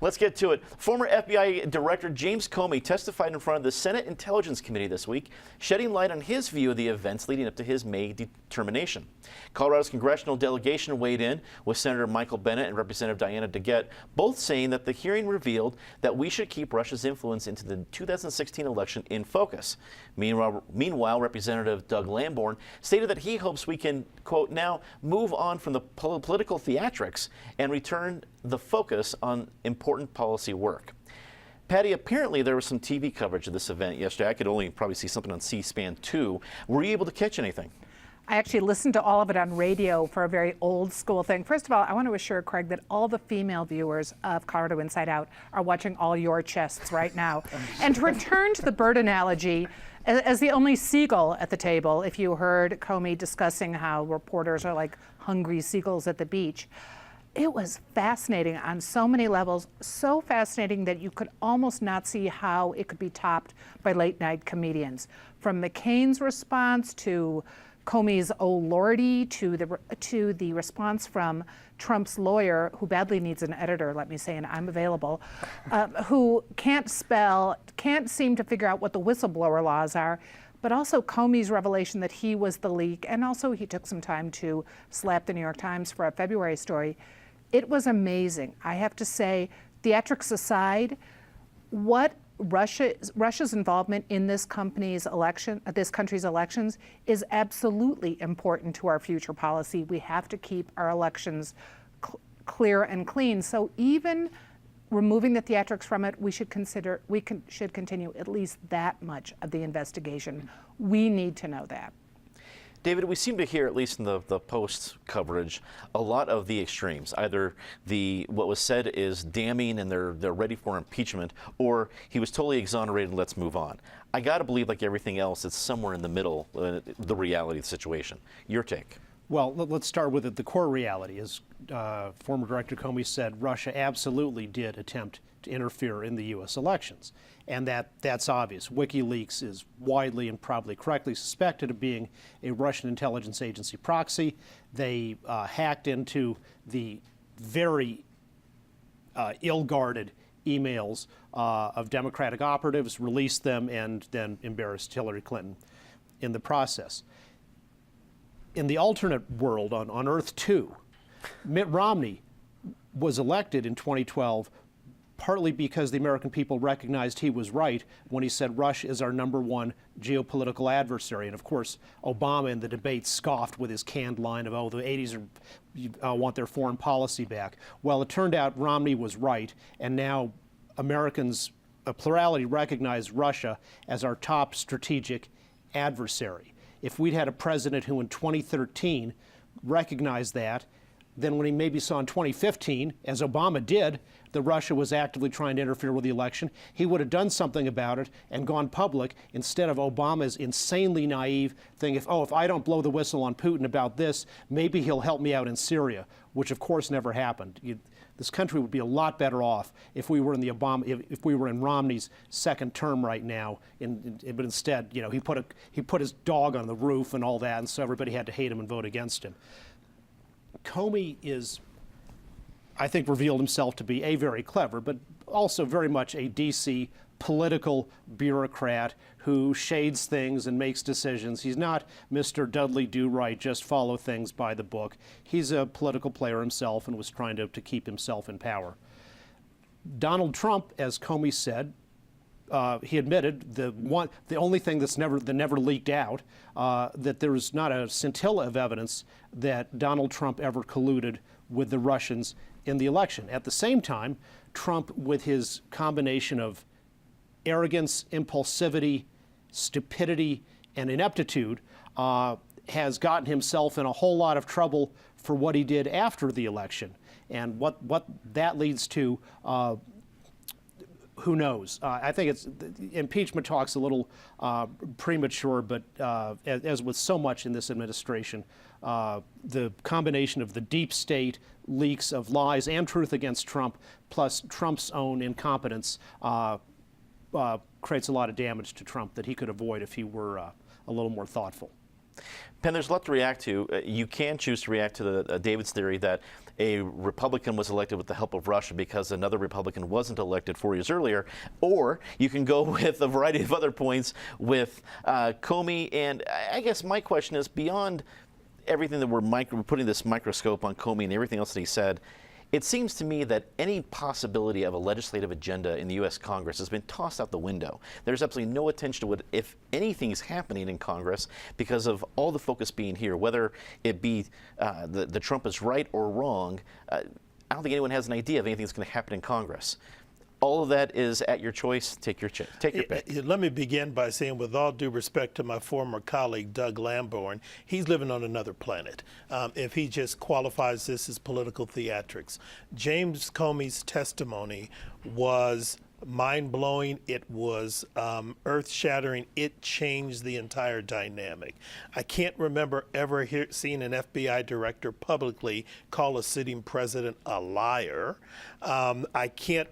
Let's get to it. Former FBI Director James Comey testified in front of the Senate Intelligence Committee this week, shedding light on his view of the events leading up to his May determination. Colorado's congressional delegation weighed in with Senator Michael Bennet and Representative Diana DeGette, both saying that the hearing revealed that we should keep Russia's influence into the 2016 election in focus. Meanwhile, Representative Doug Lamborn stated that he hopes we can, quote, now move on from the political theatrics and return the focus on important policy work. Patty, apparently there was some TV coverage of this event yesterday. I could only probably see something on C-SPAN 2. Were you able to catch anything? I actually listened to all of it on radio for a very old school thing. First of all, I want to assure Craig that all the female viewers of Colorado Inside Out are watching all your chests right now. And to return to the bird analogy, as the only seagull at the table, if you heard Comey discussing how reporters are like hungry seagulls at the beach, it was fascinating on so many levels, so fascinating that you could almost not see how it could be topped by late night comedians. From McCain's response to Comey's "oh lordy" to the response from Trump's lawyer, who badly needs an editor, let me say, and I'm available, who can't seem to figure out what the whistleblower laws are, but also Comey's revelation that he was the leak, and also he took some time to slap the New York Times for a February story. It was amazing. I have to say, theatrics aside, what Russia's involvement in this country's elections is absolutely important to our future policy. We have to keep our elections clear and clean. So even removing the theatrics from it, we should continue at least that much of the investigation. We need to know that. David, we seem to hear, at least in the Post coverage, a lot of the extremes. Either what was said is damning and they're ready for impeachment, or he was totally exonerated, let's move on. I got to believe, like everything else, it's somewhere in the middle, the reality of the situation. Your take? Well, let's start with it. The core reality is, former Director Comey said, Russia absolutely did attempt to interfere in the U.S. elections. And that's obvious. WikiLeaks is widely and probably correctly suspected of being a Russian intelligence agency proxy. They hacked into the very ill-guarded emails of Democratic operatives, released them, and then embarrassed Hillary Clinton in the process. In the alternate world, on Earth 2, Mitt Romney was elected in 2012 partly because the American people recognized he was right when he said Russia is our #1 geopolitical adversary. And of course, Obama in the debate scoffed with his canned line of, oh, the 80s want their foreign policy back. Well, it turned out Romney was right, and now Americans, a plurality, recognize Russia as our top strategic adversary. If we'd had a president who in 2013 recognized that, then when he maybe saw in 2015, as Obama did, that Russia was actively trying to interfere with the election, he would have done something about it and gone public instead of Obama's insanely naive thing, if I don't blow the whistle on Putin about this, maybe he'll help me out in Syria, which of course never happened. This country would be a lot better off if we were in if we were in Romney's second term right now. But instead, he put his dog on the roof and all that, and so everybody had to hate him and vote against him. Comey is, I think, revealed himself to be very clever, but also very much a D.C. political bureaucrat who shades things and makes decisions. He's not Mr. Dudley Do-Right, just follow things by the book. He's a political player himself and was trying to keep himself in power. Donald Trump, as Comey said, he admitted the only thing that never leaked out, that there was not a scintilla of evidence that Donald Trump ever colluded with the Russians in the election. At the same time, Trump, with his combination of arrogance, impulsivity, stupidity, and ineptitude, has gotten himself in a whole lot of trouble for what he did after the election. And what that leads to, who knows? I think impeachment talk's a little premature, but as with so much in this administration, the combination of the deep state leaks of lies and truth against Trump, plus Trump's own incompetence, creates a lot of damage to Trump that he could avoid if he were a little more thoughtful. Penn, there's a lot to react to. You can choose to react to the David's theory that a Republican was elected with the help of Russia because another Republican wasn't elected 4 years earlier, or you can go with a variety of other points with Comey. And I guess my question is, beyond everything that we're putting this microscope on Comey and everything else that he said, it seems to me that any possibility of a legislative agenda in the U.S. Congress has been tossed out the window. There's absolutely no attention to what, if anything, is happening in Congress because of all the focus being here, whether it be the Trump is right or wrong. I don't think anyone has an idea of anything that's going to happen in Congress. All of that is at your choice. Take your pick. Let me begin by saying, with all due respect to my former colleague, Doug Lamborn, he's living on another planet if he just qualifies this as political theatrics. James Comey's testimony was mind-blowing. It was earth-shattering. It changed the entire dynamic. I can't remember ever seeing an FBI director publicly call a sitting president a liar. I can't,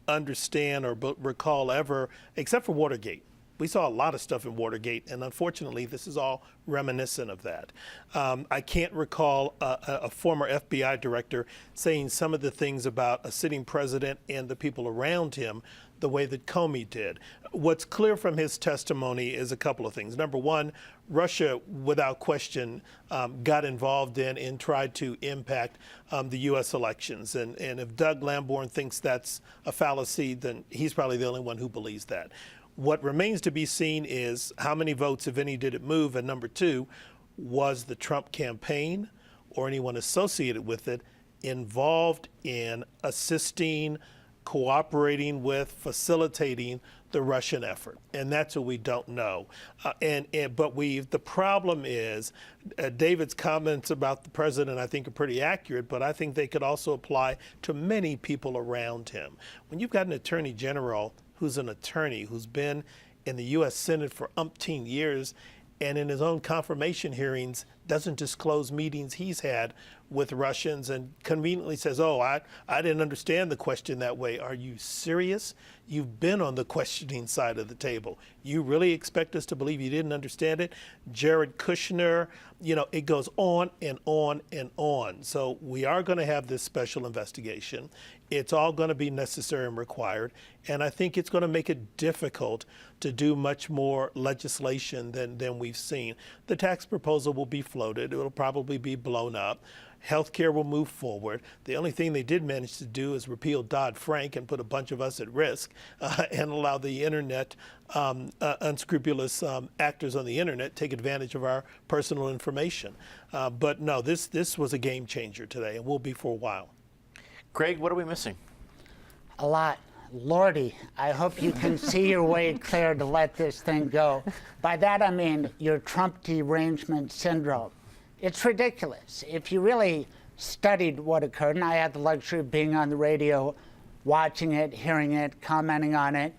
understand or recall ever, except for Watergate. We saw a lot of stuff in Watergate, and unfortunately, this is all reminiscent of that. I can't recall a former FBI director saying some of the things about a sitting president and the people around him the way that Comey did. What's clear from his testimony is a couple of things. Number one, Russia, without question, got involved in and tried to impact the U.S. elections. And if Doug Lamborn thinks that's a fallacy, then he's probably the only one who believes that. What remains to be seen is how many votes, if any, did it move? And number two, was the Trump campaign or anyone associated with it involved in assisting, cooperating with, facilitating the Russian effort? And that's what we don't know. But the problem is, David's comments about the president, I think, are pretty accurate, but I think they could also apply to many people around him. When you've got an attorney general who's an attorney, who's been in the U.S. Senate for umpteen years, and in his own confirmation hearings doesn't disclose meetings he's had with Russians and conveniently says, oh, I didn't understand the question that way. Are you serious? You've been on the questioning side of the table. You really expect us to believe you didn't understand it? Jared Kushner, it goes on and on and on. So we are going to have this special investigation. It's all going to be necessary and required. And I think it's going to make it difficult to do much more legislation than we've seen. The tax proposal will be floated. It will probably be blown up. Healthcare will move forward. The only thing they did manage to do is repeal Dodd-Frank and put a bunch of us at risk and allow the internet, unscrupulous actors on the internet take advantage of our personal information. But no, this was a game changer today and will be for a while. Craig, what are we missing? A lot. Lordy, I hope you can see your way clear to let this thing go. By that I mean your Trump derangement syndrome. It's ridiculous. If you really studied what occurred, and I had the luxury of being on the radio, watching it, hearing it, commenting on it,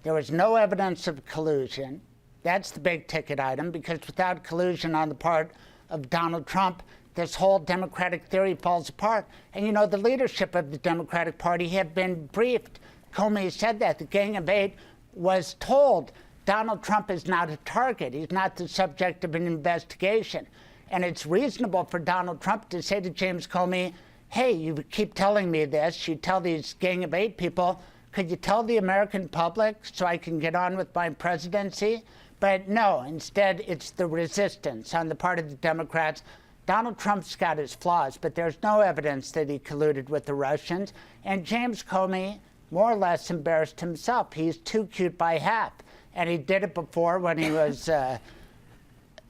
there was no evidence of collusion. That's the big ticket item, because without collusion on the part of Donald Trump, this whole Democratic theory falls apart. And the leadership of the Democratic Party have been briefed. Comey said that. The Gang of Eight was told Donald Trump is not a target. He's not the subject of an investigation. And it's reasonable for Donald Trump to say to James Comey, hey, you keep telling me this. You tell these Gang of Eight people, could you tell the American public so I can get on with my presidency? But no, instead it's the resistance on the part of the Democrats. Donald Trump's got his flaws, but there's no evidence that he colluded with the Russians. And James Comey more or less embarrassed himself. He's too cute by half. And he did it before when he was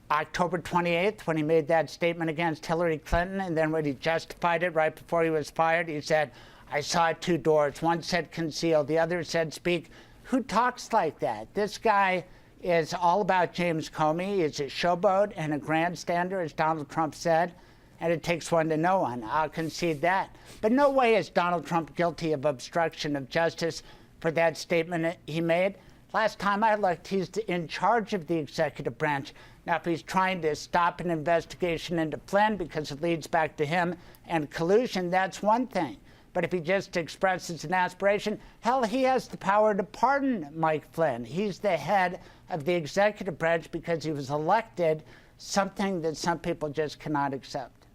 October 28th, when he made that statement against Hillary Clinton, and then when he justified it right before he was fired, he said, I saw two doors. One said conceal, the other said speak. Who talks like that? This guy is all about James Comey. He's a showboat and a grandstander, as Donald Trump said, and it takes one to know one. I'll concede that. But no way is Donald Trump guilty of obstruction of justice for that statement he made. Last time I looked, he's in charge of the executive branch. Now, if he's trying to stop an investigation into Flynn because it leads back to him and collusion, that's one thing. But if he just expresses an aspiration, hell, he has the power to pardon Mike Flynn. He's the head of the executive branch because he was elected something that some people just cannot accept.